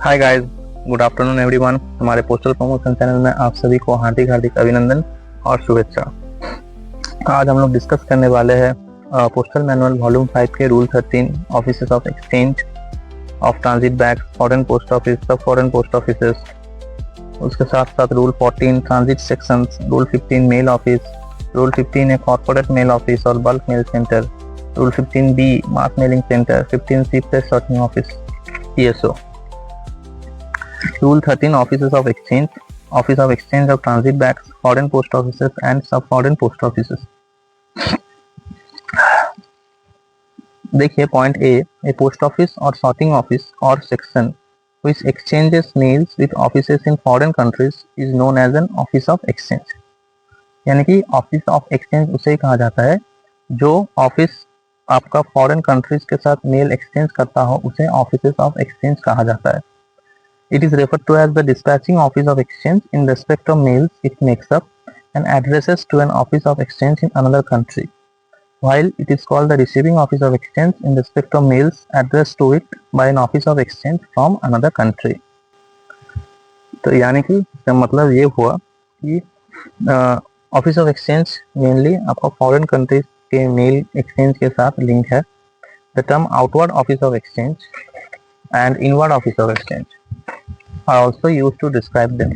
Hi guys, good afternoon everyone. हमारे postal promotion channel में आप सभी को हार्दिक हार्दिक अभिनंदन और शुभेच्छा। आज हम लोग डिस्कस करने वाले हैं पोस्टल मैनुअल वॉल्यूम 5 के rule 13 offices of exchange of transit bags, foreign post office, सब फॉरेन पोस्ट ऑफिसेस। उसके साथ साथ rule 14 transit sections, rule 15 mail office, rule 15 A corporate mail office और bulk mail centre, rule 15B mass mailing centre, 15C press sorting office PSO। Rule 13 Offices of Exchange, Office of Exchange of Transit Bags, Foreign Post Offices and Sub-Foreign Post Offices। देखिए point A post office और sorting office और section which exchanges mails with offices in foreign countries is known as an office of exchange। यानी कि office of exchange उसे कहा जाता है जो ऑफिस आपका फॉरेन कंट्रीज के साथ मेल एक्सचेंज करता हो, उसे ऑफिसेस ऑफ एक्सचेंज कहा जाता है। It is referred to as the dispatching office of exchange in respect of mails it makes up and addresses to an office of exchange in another country, while it is called the receiving office of exchange in respect of mails addressed to it by an office of exchange from another country। तो यानी कि इसका मतलब ये हुआ कि office of exchange mainly आपका foreign countries के मेल एक्सचेंज के साथ लिंक है। The term outward office of exchange and inward office of exchange are also used to describe them।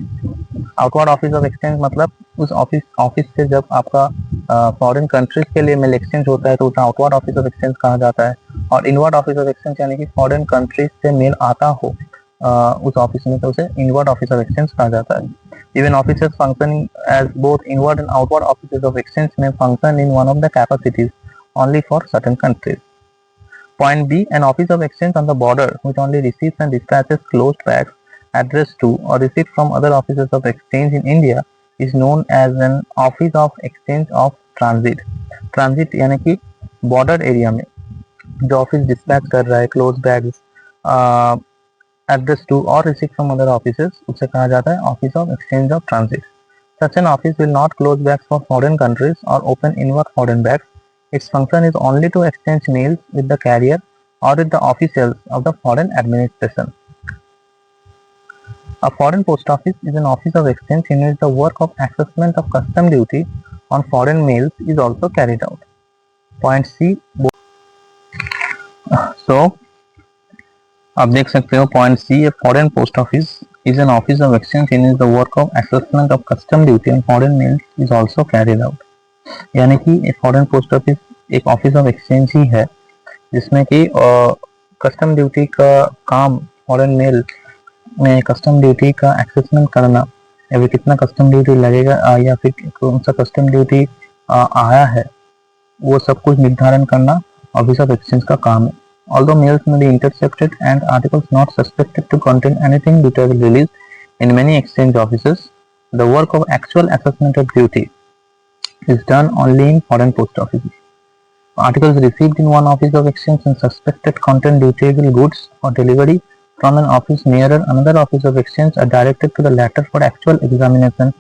Outward office of exchange मतलब उस ऑफिस से जब आपका फॉरेन कंट्रीज के लिए मेल एक्सचेंज होता है तो उसे आउटवर्ड ऑफिस ऑफ एक्सचेंज कहा जाता है। और इनवर्ड ऑफिस ऑफ एक्सचेंज यानी कि फॉरेन कंट्रीज से मेल आता हो उस ऑफिस में, तो उसे इनवर्ड ऑफिस ऑफ एक्सचेंज कहा जाता है। Even offices functioning as both inward and outward offices of exchange में function in one of the capacities only for certain countries। Point B, an office of exchange on the border which only receives and dispatches closed bags addressed to or received from other offices of exchange in India is known as an office of exchange of transit। transit यानी कि border area में जो office dispatch कर रहा है close bags addressed to or received from other offices, उसे कहा जाता है office of exchange of transit. Such an office will not close bags for foreign countries or open inward foreign bags। Its function is only to exchange mails with the carrier or with the officials of the foreign administration। A foreign post office is an office of exchange in which the work of assessment of custom duty on foreign mails is also carried out। Point C। So आप देख सकते हो point C, a foreign post office is an office of exchange in which the work of assessment of custom duty on foreign mails is also carried out। यानी कि एक foreign post office एक office of exchange ही है जिसमें कि custom duty का काम, foreign mail में कस्टम ड्यूटी का असेसमेंट करना, या फिर कितना कस्टम ड्यूटी लगेगा या फिर कौन सा कस्टम ड्यूटी आया है, वो सब कुछ निर्धारण करना ऑफिस ऑफ एक्सचेंज का काम है। Although mails may be intercepted and articles not suspected to contain anything dutifully released in many exchange offices, the work of actual assessment of duty is done only in foreign post offices। Articles received in one office of exchange and suspected contain dutiable goods for delivery from an office nearer another office of exchange are directed to the latter for actual examination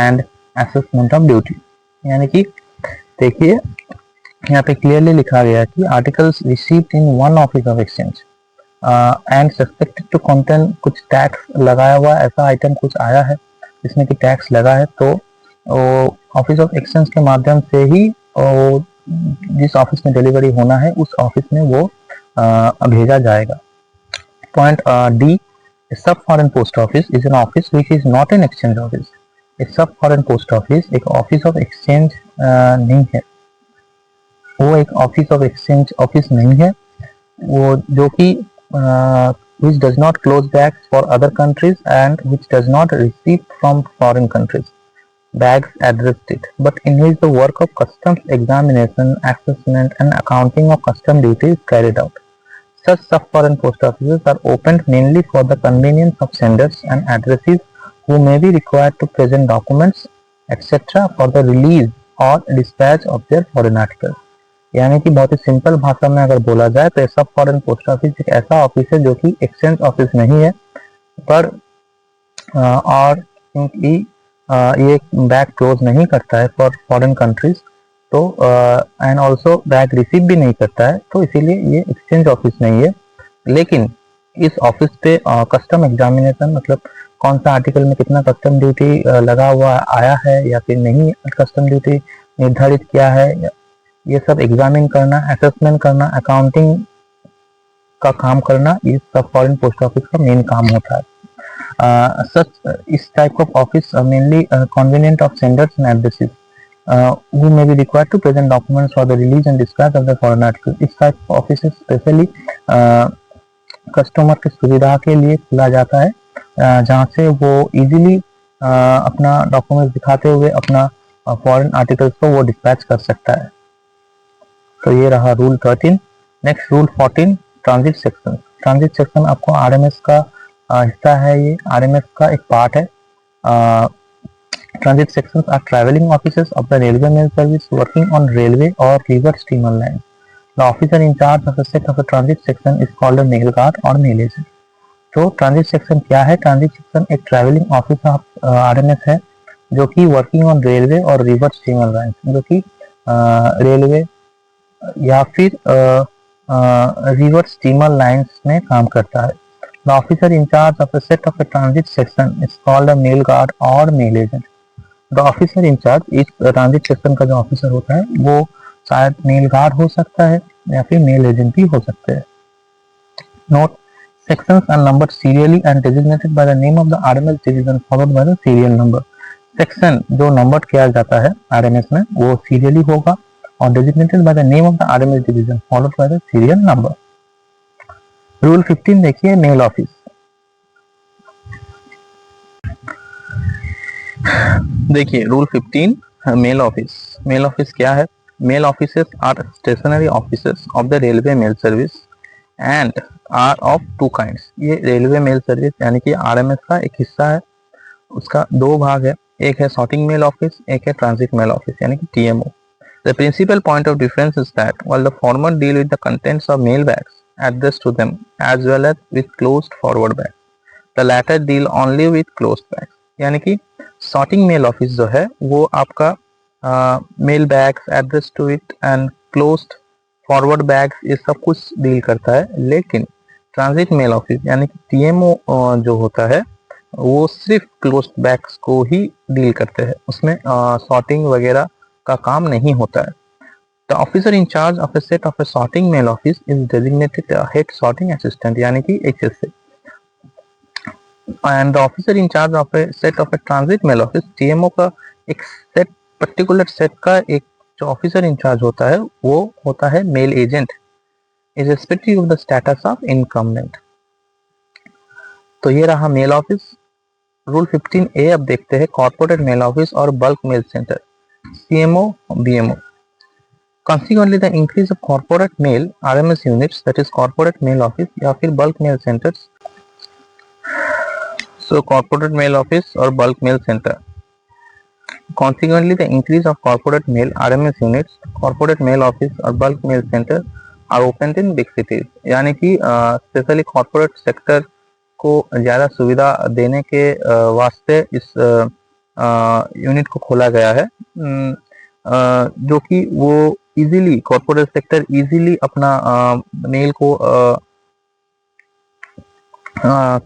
and assessment of duty। यानी कि देखिए यहाँ पे clearly लिखा गया है कि articles received in one office of exchange and suspected to contain, कुछ टैक्स लगाया हुआ ऐसा आइटम कुछ आया है जिसमें कि टैक्स लगा है, तो ऑफिस ऑफ एक्सचेंज के माध्यम से ही जिस ऑफिस में डिलीवरी होना है उस ऑफिस में वो भेजा जाएगा। पॉइंट डी, सब foreign post office is an office which is not an exchange office. एक सब फॉरेन पोस्ट ऑफिस एक ऑफिस ऑफ एक्सचेंज नहीं है, वो एक ऑफिस ऑफ एक्सचेंज ऑफिस नहीं है, वो जो कि which does not close bags for other countries and which does not receive from foreign countries bags addressed it, but in which the work of customs examination, assessment and accounting of custom duty is carried out। Such sub-foreign post offices are opened mainly for the convenience of senders and addressees who may be required to present documents etc. for the release or dispatch of their foreign articles। यानी कि बहुत ही simple भाषा में अगर बोला जाए तो सब फॉरेन पोस्ट ऑफिस एक ऐसा ऑफिस है जो कि एक्सचेंज ऑफिस नहीं है, पर और क्योंकि ये बैग क्लोज नहीं करता है फॉर फॉरेन कंट्रीज, तो एंड ऑल्सो बैग रिसीव भी नहीं करता है, तो इसीलिए ये एक्सचेंज ऑफिस नहीं है। लेकिन इस ऑफिस पे कस्टम एग्जामिनेशन मतलब कौन सा आर्टिकल में कितना कस्टम ड्यूटी लगा हुआ आया है या फिर नहीं कस्टम ड्यूटी निर्धारित किया है, ये सब एग्जामिन करना, असेसमेंट करना, अकाउंटिंग का काम करना, ये सब फॉरेन पोस्ट ऑफिस का मेन काम होता है. Such is type of office mainly convenient of senders and addresses who may be required to present documents for the release and dispatch of the foreign article. इस type of offices specially customer की सुविधा के लिए खुला जाता है जहाँ से वो इजीली अपना डॉक्यूमेंट्स दिखाते हुए अपना फॉरेन आर्टिकल्स को वो डिस्पैच कर सकता है. तो ये रहा rule 13. Next rule 14 transit section. Transit section आपको आरएमएस का हिस्सा है, ये आरएमएस का एक पार्ट है. Transit sections are travelling officers of the railway mail service working on railway और river steamer line. The officer in charge of the set of the transit section is called a mail guard और mail agent. तो transit section क्या है? Transit section एक travelling office of RMS है जो कि working on railway और river steamer line, जो कि रेलवे या फिर रिवर स्टीमर लाइंस में काम करता है. The officer in charge of a set of a transit section is called a mail guard or mail agent. The officer in charge इस ट्रांजिट सेक्शन का जो ऑफिसर होता है वो शायद मेल गार्ड हो सकता है या फिर मेल एजेंट भी हो सकते हैं. Note: sections are numbered serially and designated by the name of the RMS division followed by the serial number. Section जो नंबर किया जाता है आरएमएस में वो सीरियली होगा और designated by the name of the RMS division followed by the serial number. Rule 15 देखिए, mail office. देखिए rule 15 mail office. Mail office क्या है? Mail offices are stationary offices of the railway mail service and are of two kinds. ये railway mail service यानी कि RMS का एक हिस्सा है. उसका दो भाग है, एक है सॉर्टिंग मेल ऑफिस, एक है ट्रांजिट मेल ऑफिस यानी कि TMO. The principal point of difference is that while the former deal with the contents of mail bags addressed to them as well as with closed forward bags, the latter deal only with closed bags. यानी कि sorting mail office जो है वो आपका mail bags addressed to it and closed forward bags ये सब कुछ deal करता है, लेकिन ट्रांजिट मेल ऑफिस यानी कि टीएमओ जो होता है वो सिर्फ क्लोज्ड बैग्स को ही डील करते हैं, उसमें सॉर्टिंग वगैरह का काम नहीं होता है. The officer in charge of a set of a sorting mail office is designated a head sorting assistant यानी कि HSA. And the officer in charge of a set of a transit mail office, TMO का एक set particular set का एक जो officer in charge होता है वो होता है mail agent, irrespective of the status of incumbent. तो ये रहा मेल ऑफिस. रूल 15A अब देखते हैं कॉर्पोरेट मेल ऑफिस और bulk mail centre, CMO BMO. Consequently, the increase of corporate mail RMS units, that is corporate mail office या फिर bulk mail centers. So corporate mail office or bulk mail center. Consequently, the increase of corporate mail RMS units, corporate mail office or bulk mail center are opened in big cities. यानी कि specially corporate sector को ज़्यादा सुविधा देने के वास्ते इस unit को खोला गया है, जो कि वो इजीली कॉर्पोरेट सेक्टर इजीली अपना मेल को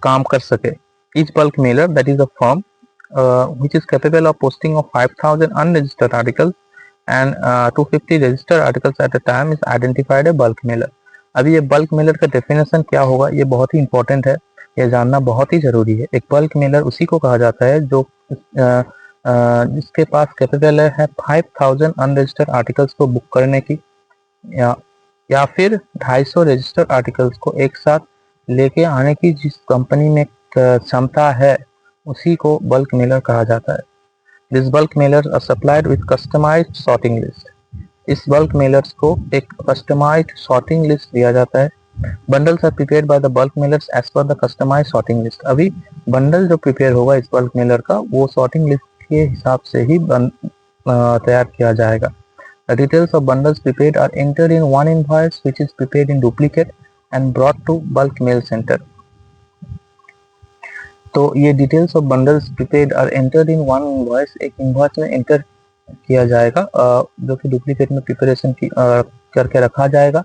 काम कर सके. Each bulk mailer, that is a firm which is capable of posting of 5,000 unregistered articles and 250 registered articles at a time is identified a bulk mailer. अभी ये bulk Mailer का definition क्या होगा ये बहुत ही इंपॉर्टेंट है, ये जानना बहुत ही जरूरी है. एक बल्क मेलर उसी को कहा जाता है जो जिसके पास कैपेबल है 5,000 अनरजिस्टर्ड आर्टिकल्स को बुक करने की या फिर 250 रजिस्टर्ड आर्टिकल्स को एक साथ लेके आने की जिस कंपनी में क्षमता है उसी को बल्क मेलर कहा जाता है. This bulk mailers are supplied with customised sorting list. इस बल्क मेलर्स को एक कस्टमाइज्ड सॉर्टिंग लिस्ट दिया जाता है. Bundles are prepared by the bulk mailers as per the customised sorting list. अभी बंडल जो प्रिपेयर होगा इस बल्क मेलर का वो सॉर्टिंग लिस्ट के हिसाब से ही तैयार किया जाएगा. The details of bundles prepared are entered in one invoice which is prepared in duplicate and brought to bulk mail center. तो ये details of bundles prepared are entered in one invoice, एक invoice में enter किया जाएगा जो कि duplicate में preparation करके रखा जाएगा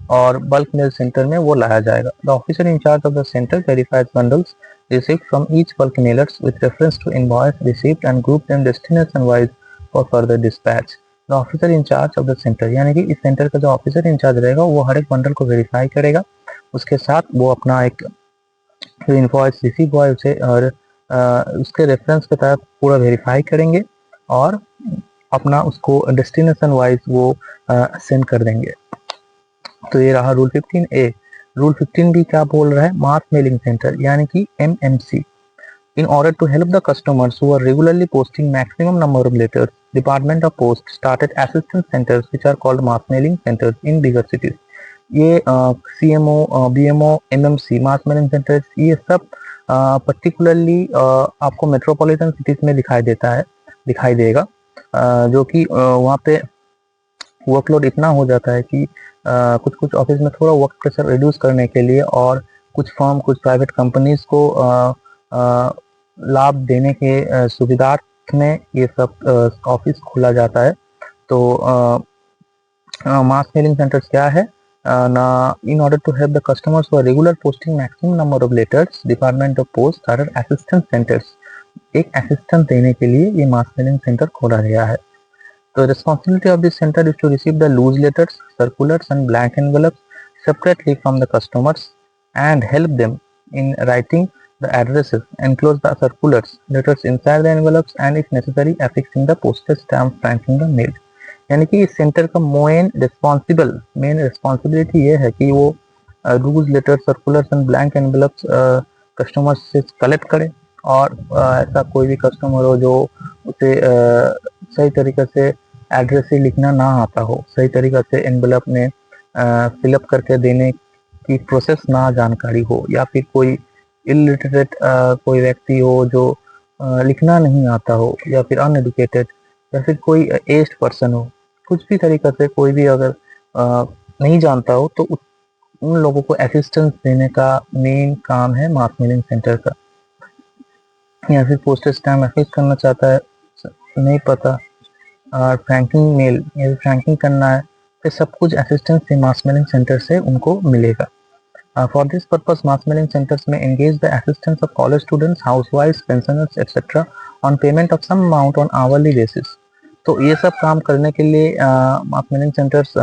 और बल्क मेल सेंटर में वो लाया जाएगा। The officer in charge of the centre verifies bundles received from each bulk mailers with reference to invoice received and group them destination wise for further dispatch. The officer in charge of the centre, यानी कि इस centre का जो officer in charge रहेगा वो हर एक bundle को verify करेगा, उसके साथ वो अपना एक इनवॉइस रिसीव हुआ है उसे और उसके रेफरेंस के तहत पूरा वेरीफाई करेंगे और अपना उसको डेस्टिनेशन वाइज वो सेंड कर देंगे। तो ये रहा रूल 15A। रूल 15B क्या बोल रहा है? मास मेलिंग सेंटर यानी कि MMC। In order to help the customers who are regularly posting maximum number of letters, Department of Post started assistance centers which are called mass mailing centers in bigger cities. ये CMO, BMO, MMC, मास mailing centres, ये सब particularly आपको metropolitan cities में दिखाई देगा, जो कि वहाँ पे वर्कलोड इतना हो जाता है कि कुछ कुछ ऑफिस में थोड़ा वर्क प्रेशर रिड्यूस करने के लिए और कुछ फर्म, कुछ प्राइवेट कंपनीज को लाभ देने के सुविधार्थ में ये सब ऑफिस खोला जाता है। तो मास मेलिंग सेंटर्स क्या है ना? In order to help the customers who are regular posting maximum number of letters, department of post started assistance centres. एक असिस्टेंस देने के लिए ये मास मेलिंग सेंटर खोला गया है। The responsibility of this center is to receive the loose letters, circulars and blank envelopes separately from the customers and help them in writing the addresses, enclose the circulars, letters inside the envelopes and if necessary affixing the postage stamp franking the mail। यानी कि इस centre का main responsibility ये है कि वो loose letter, circulars and blank envelopes customers से collect करे और ऐसा कोई भी कस्टमर हो जो उसे सही तरीके से एड्रेस ही लिखना ना आता हो, सही तरीके से एनवेलप में फिलअप करके देने की प्रोसेस ना जानकारी हो, या फिर कोई इलिटरेट कोई व्यक्ति हो जो लिखना नहीं आता हो, या फिर अनएडुकेटेड, या फिर कोई एज्ड पर्सन हो, कुछ भी तरीके से कोई भी अगर नहीं जानता हो तो उन लोगों को असिस्टेंस देने का मेन काम है मास मेलिंग सेंटर का। या फिर पोस्टेज स्टैम्प अफिक्स करना चाहता है, नहीं पता, और फ्रैंकिंग मेल, ये फ्रैंकिंग करना है, तो सब कुछ असिस्टेंस मास मेलिंग सेंटर से उनको मिलेगा। For this purpose mass mailing centres में engage the assistance of college students, हाउसवाइफ्स, pensioners etcetera on payment of some amount on hourly basis. तो ये सब काम करने के लिए मास मेलिंग सेंटर्स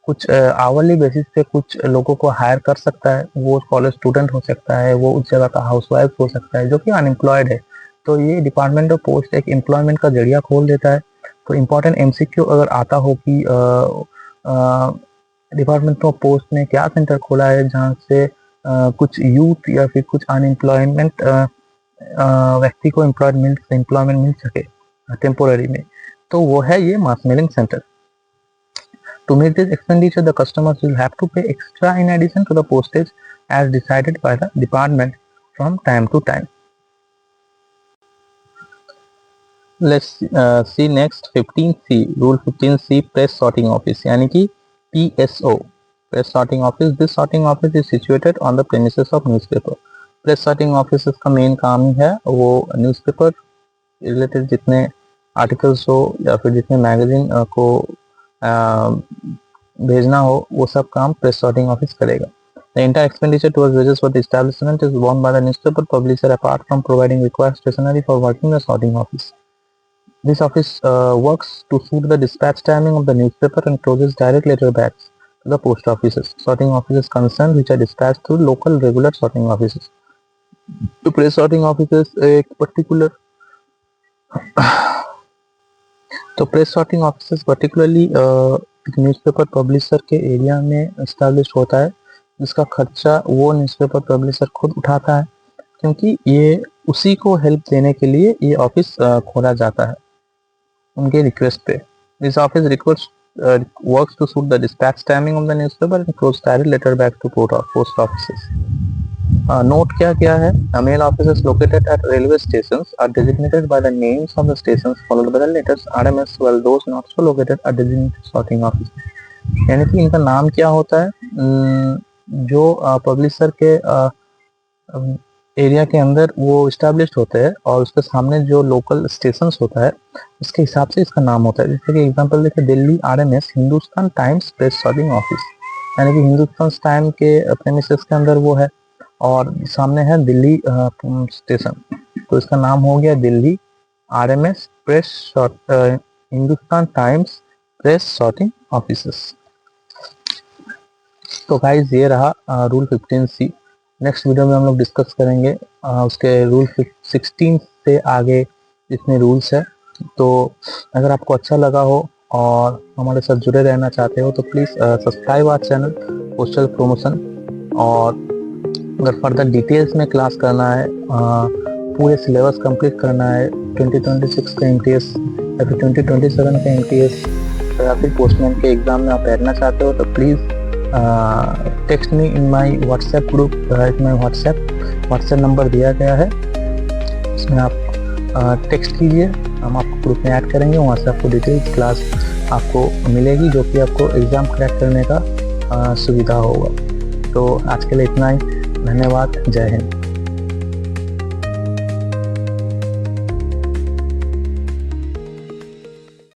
कुछ आवरली बेसिस पे कुछ लोगों को हायर कर सकता है। वो कॉलेज स्टूडेंट हो सकता है, वो उस जगह का हाउसवाइफ हो सकता है जो कि अनएम्प्लॉयड है। तो ये डिपार्टमेंट ऑफ पोस्ट एक एम्प्लॉयमेंट का जरिया खोल देता है। तो इम्पोर्टेंट MCQ अगर आता हो कि डिपार्टमेंट ऑफ पोस्ट ने क्या सेंटर खोला है जहाँ से कुछ यूथ या फिर कुछ अनएम्प्लॉयमेंट व्यक्ति को एम्प्लॉयमेंट मिल सके टेम्पोररी में, तो वो है ये मास mailing centre. To meet this expenditure, the customers will have to pay extra in addition to the postage as decided by the department from time to time. Let's see next 15C, Rule 15C, Press Sorting Office, यानी कि PSO, Press Sorting Office. This sorting office is situated on the premises of newspaper. Press Sorting Offices का main काम ही है वो newspaper related जितने articles हो या फिर जितने मैगजीन को भेजना हो वो सब काम प्रेस सॉर्टिंग ऑफिस करेगा। The entire expenditure towards wages for the establishment is borne by the newspaper publisher apart from providing required stationery for working the sorting office. This office works to suit the dispatch timing of the newspaper and closes direct letter bags to the post offices. Sorting offices concerned which are dispatched through local regular sorting offices. तो press sorting offices एक particular तो press sorting office particularly newspaper publisher के area में establish होता है, जिसका खर्चा वो न्यूज़पेपर पब्लिशर खुद उठाता है, क्योंकि ये उसी को हेल्प देने के लिए ये ऑफिस खोला जाता है उनके रिक्वेस्ट पे। This office works to suit the dispatch timing of the newspaper and close direct letter back to post offices. Note क्या है? Mail offices located at railway stations are designated by the names of the stations followed by the letters RMS, while those not so located are designated sorting offices. यानी कि इनका नाम क्या होता है? जो पब्लिशर के एरिया के अंदर वो इस्टेब्लिश्ड होते हैं और उसके सामने जो लोकल स्टेशंस होता है उसके हिसाब से इसका नाम होता है। जैसे कि एग्जांपल देखिए, Delhi RMS, Hindustan times press sorting office, यानी कि हिंदुस्तान टाइम के प्रेमिसेस के अंदर वो है। और सामने है दिल्ली स्टेशन, तो इसका नाम हो गया Delhi RMS press Hindustan times press sorting offices. तो गाइस ये रहा रूल 15C। नेक्स्ट वीडियो में हम लोग डिस्कस करेंगे उसके रूल 16 से आगे जितने रूल्स है। तो अगर आपको अच्छा लगा हो और हमारे साथ जुड़े रहना चाहते हो तो please subscribe our channel postal promotion. और अगर फर्दर डिटेल्स में क्लास करना है, पूरे सिलेबस कंप्लीट करना है 2026 का MTS या फिर 2027 का MTS या फिर पोस्टमैन के एग्ज़ाम में आप बैठना चाहते हो तो please text me in my WhatsApp group. इसमें व्हाट्सएप नंबर दिया गया है, इसमें आप टेक्स्ट कीजिए, हम आपको ग्रुप में ऐड करेंगे। वहाँ से आपको डिटेल्स क्लास आपको मिलेगी जो कि आपको एग्ज़ाम क्रैक करने का सुविधा होगा। तो आज के लिए इतना ही, धन्यवाद, जय हिंद।